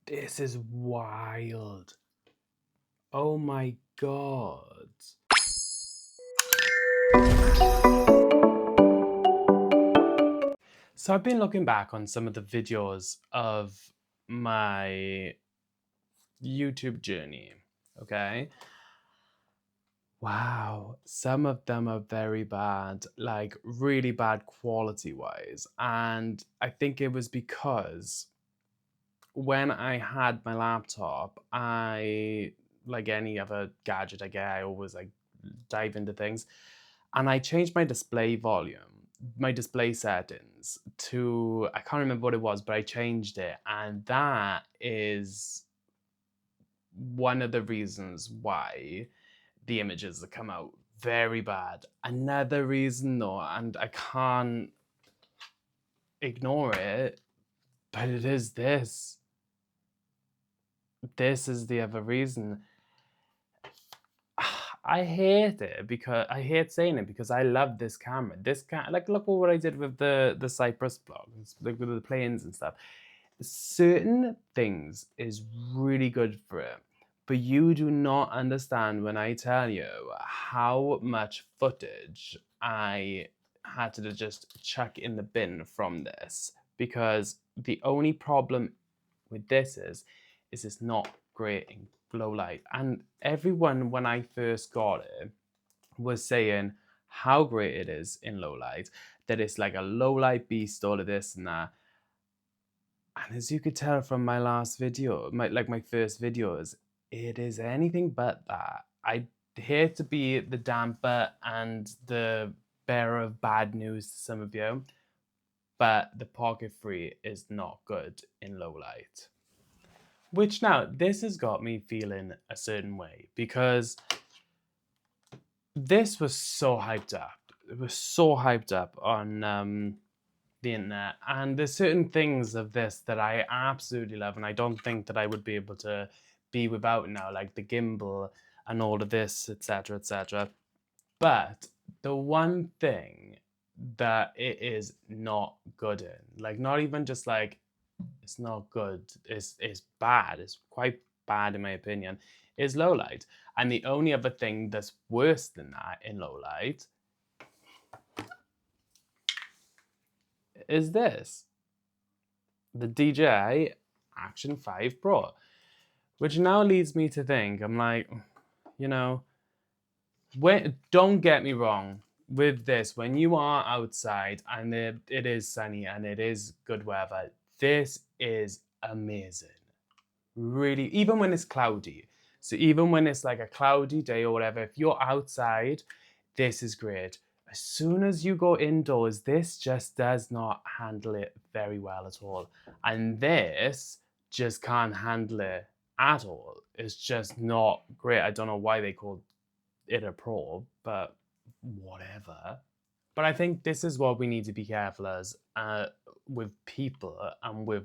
This is wild. Oh my God. So I've been looking back on some of the videos of my YouTube journey, okay? Wow, some of them are very bad, like really bad quality-wise. And I think it was because when I had my laptop, like any other gadget I get, I always like dive into things. And I changed my display volume, my display settings to, I can't remember what it was, but I changed it. And that is one of the reasons why the images that come out very bad. Another reason though, and I can't ignore it, but it is this. This is the other reason. I hate it because I hate saying it because I love this camera. Like look at what I did with the Cypress vlogs, like with the planes and stuff. Certain things is really good for it, but you do not understand when I tell you how much footage I had to just chuck in the bin from this, because the only problem with this is it's not great in low light. And everyone, when I first got it, was saying how great it is in low light, that it's like a low light beast, all of this and that. And as you could tell from my last video, my first videos, it is anything but that. I hate to be the damper and the bearer of bad news to some of you, but the Pocket 3 is not good in low light. Which now, this has got me feeling a certain way, because this was so hyped up. It was so hyped up on the internet, and there's certain things of this that I absolutely love, and I don't think that I would be able to be without now, like the gimbal and all of this, etc., etc. But the one thing that it is not good in, like not even just like it's not good, it's bad, it's quite bad in my opinion, is low light. And the only other thing that's worse than that in low light is this, the DJI Action 5 Pro, which now leads me to think, I'm like, you know, don't get me wrong with this, when you are outside and it is sunny and it is good weather, this is amazing. Really, even when it's cloudy. So even when it's like a cloudy day or whatever, if you're outside, this is great. As soon as you go indoors, this just does not handle it very well at all. And this just can't handle it at all. It's just not great. I don't know why they called it a Pro, but whatever. But I think this is what we need to be careful as with people and with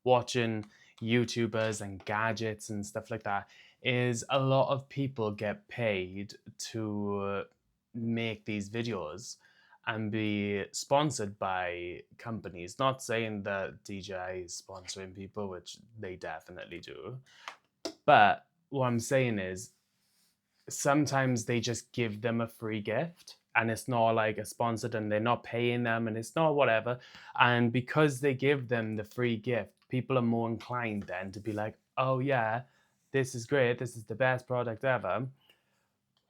watching YouTubers and gadgets and stuff like that, is a lot of people get paid to make these videos and be sponsored by companies. Not saying that DJI is sponsoring people, which they definitely do. But what I'm saying is sometimes they just give them a free gift, and it's not like a sponsored and they're not paying them and it's not whatever. And because they give them the free gift, people are more inclined then to be like, oh yeah, this is great, this is the best product ever.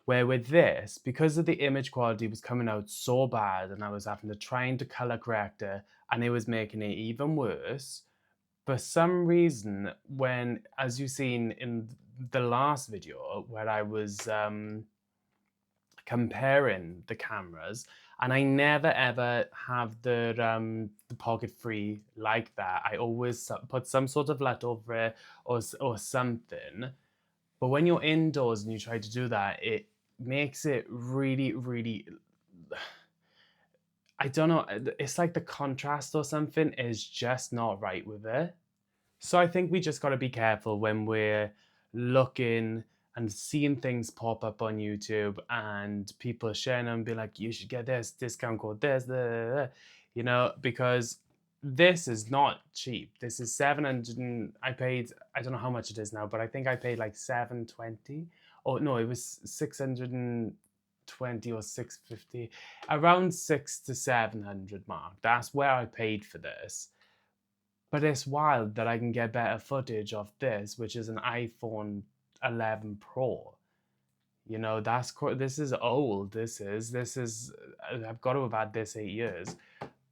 Where with this, because of the image quality was coming out so bad and I was having to try to color correct it and it was making it even worse, for some reason, when, as you've seen in the last video where I was comparing the cameras, and I never ever have the Pocket 3 like that. I always put some sort of light over it or something. But when you're indoors and you try to do that, it makes it really, really, I don't know, it's like the contrast or something is just not right with it. So I think we just got to be careful when we're looking and seeing things pop up on YouTube and people sharing them and be like, you should get this discount code, this, because this is not cheap. This is 700 I paid, I don't know how much it is now, but I think I paid like 720. Oh no, it was 620 or 650, around 6 to 700 mark. That's where I paid for this. But it's wild that I can get better footage of this, which is an iPhone 11 Pro. You know, this is old. This is I've got to have had this 8 years.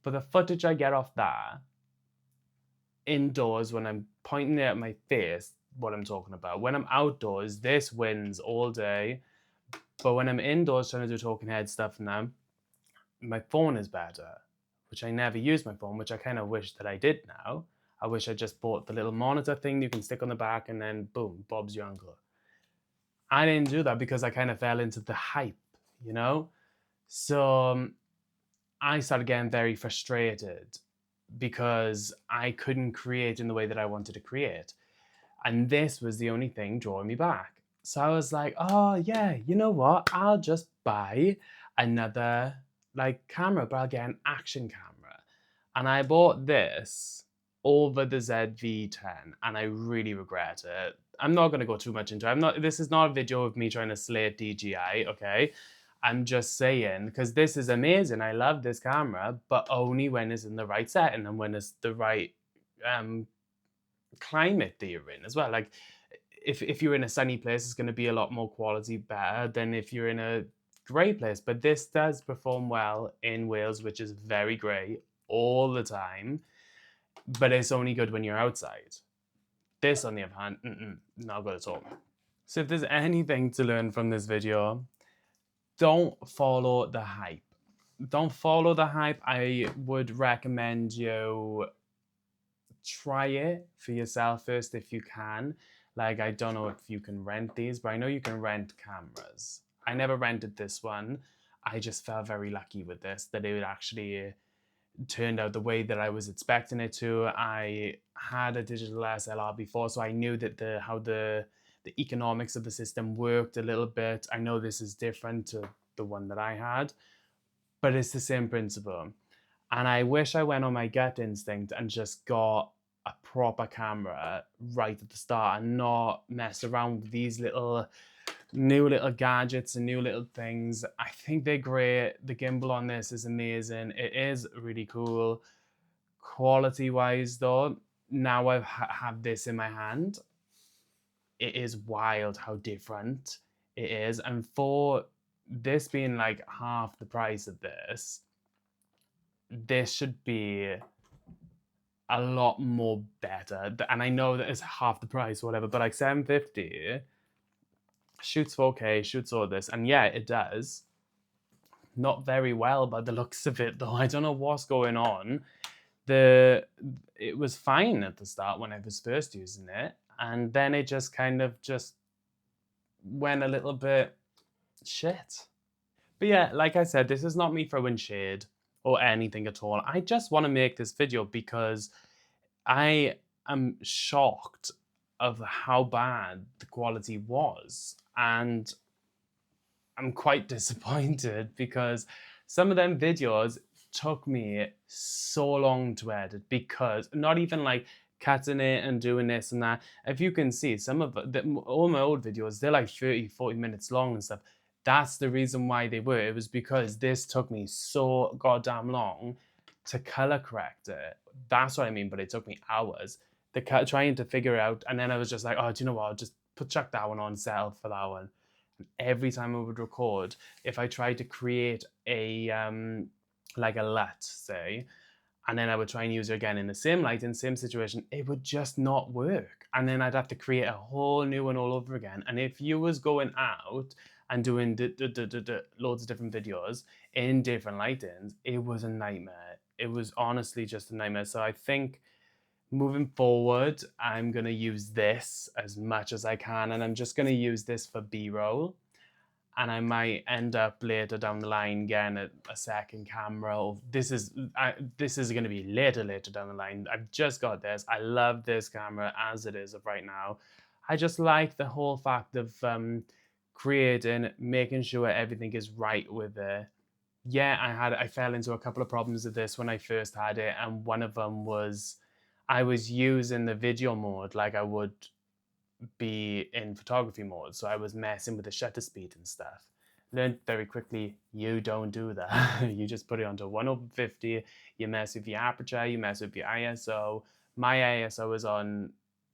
But the footage I get off that indoors when I'm pointing it at my face, what I'm talking about. When I'm outdoors, this wins all day. But when I'm indoors trying to do talking head stuff now, my phone is better, which I never use my phone, which I kind of wish that I did now. I wish I just bought the little monitor thing you can stick on the back and then boom, Bob's your uncle. I didn't do that because I kind of fell into the hype, you know? So I started getting very frustrated because I couldn't create in the way that I wanted to create. And this was the only thing drawing me back. So I was like, oh yeah, you know what? I'll just buy another like camera, but I'll get an action camera. And I bought this over the ZV-10 and I really regret it. I'm not going to go too much into it. This is not a video of me trying to slate DJI, okay? I'm just saying, because this is amazing. I love this camera, but only when it's in the right setting and when it's the right climate that you're in as well. Like, if you're in a sunny place, it's going to be a lot more quality better than if you're in a grey place. But this does perform well in Wales, which is very grey all the time. But it's only good when you're outside. This, on the other hand, not good at all. So if there's anything to learn from this video, don't follow the hype. Don't follow the hype. I would recommend you try it for yourself first if you can. Like, I don't know if you can rent these, but I know you can rent cameras. I never rented this one. I just felt very lucky with this, that it would actually turned out the way that I was expecting it to. I had a digital SLR before, so I knew that how the economics of the system worked a little bit. I know this is different to the one that I had, but it's the same principle. And I wish I went on my gut instinct and just got a proper camera right at the start and not mess around with these new little gadgets and new little things. I think they're great. The gimbal on this is amazing. It is really cool. Quality wise though, now I have this in my hand, it is wild how different it is. And for this being like half the price of this should be a lot more better. And I know that it's half the price or whatever, but like 750 shoots 4K, shoots all this, and yeah, it does. Not very well by the looks of it though. I don't know what's going on. It was fine at the start when I was first using it, and then it just kind of just went a little bit shit. But yeah, like I said, this is not me throwing shade or anything at all. I just want to make this video because I am shocked of how bad the quality was, and I'm quite disappointed because some of them videos took me so long to edit, because not even like cutting it and doing this and that. If you can see, some of all my old videos, they're like 30-40 minutes long and stuff. That's the reason why they were. It was because this took me so goddamn long to color correct it. That's what I mean, but it took me hours trying to figure it out. And then I was just like, oh, do you know what? I'll just chuck that one on, settle for that one. And every time I would record, if I tried to create a like a LUT, say, and then I would try and use it again in the same light, in the same situation, it would just not work. And then I'd have to create a whole new one all over again. And if you was going out and doing loads of different videos in different lightings, it was a nightmare. It was honestly just a nightmare. So I think moving forward, I'm going to use this as much as I can, and I'm just going to use this for B-roll. And I might end up later down the line getting a second camera. Or this is going to be later down the line. I've just got this. I love this camera as it is of right now. I just like the whole fact of creating, making sure everything is right with it, yeah, I fell into a couple of problems with this when I first had it, and one of them was I was using the video mode like I would be in photography mode, so I was messing with the shutter speed and stuff. Learned very quickly, you don't do that. You just put it onto 1/50, you mess with your aperture, you mess with your ISO. My ISO is on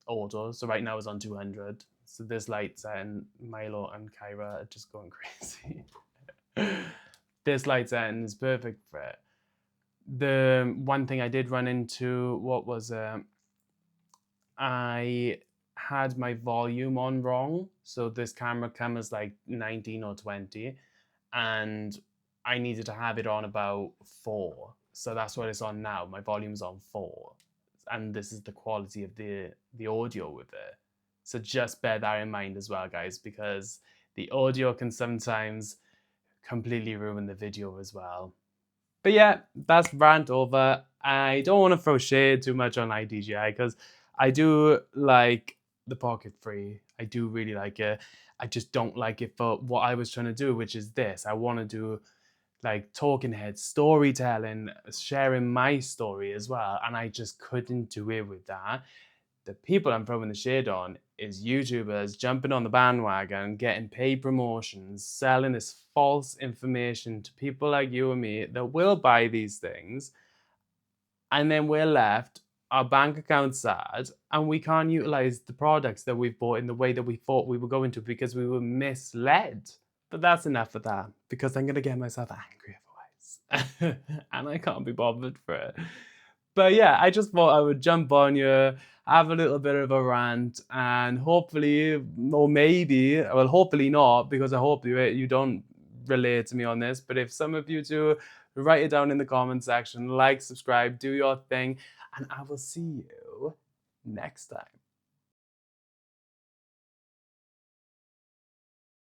auto, so right now it's on 200. So this light setting, Milo and Kyra are just going crazy. This light setting is perfect for it. The one thing I did run into, what was I had my volume on wrong. So this camera comes like 19 or 20, and I needed to have it on about 4. So that's what it's on now. My volume's on 4. And this is the quality of the audio with it. So just bear that in mind as well, guys, because the audio can sometimes completely ruin the video as well. But yeah, that's rant over. I don't want to throw shade too much on DJI because I do like the Pocket 3. I do really like it. I just don't like it for what I was trying to do, which is this. I want to do like talking heads, storytelling, sharing my story as well. And I just couldn't do it with that. The people I'm throwing the shade on is YouTubers jumping on the bandwagon, getting paid promotions, selling this false information to people like you and me that will buy these things. And then we're left, our bank account sad, and we can't utilize the products that we've bought in the way that we thought we were going to because we were misled. But that's enough of that because I'm going to get myself angry otherwise. And I can't be bothered for it. But yeah, I just thought I would jump on you, have a little bit of a rant, and hopefully, or maybe, well, hopefully not, because I hope you don't relate to me on this. But if some of you do, write it down in the comment section, like, subscribe, do your thing, and I will see you next time.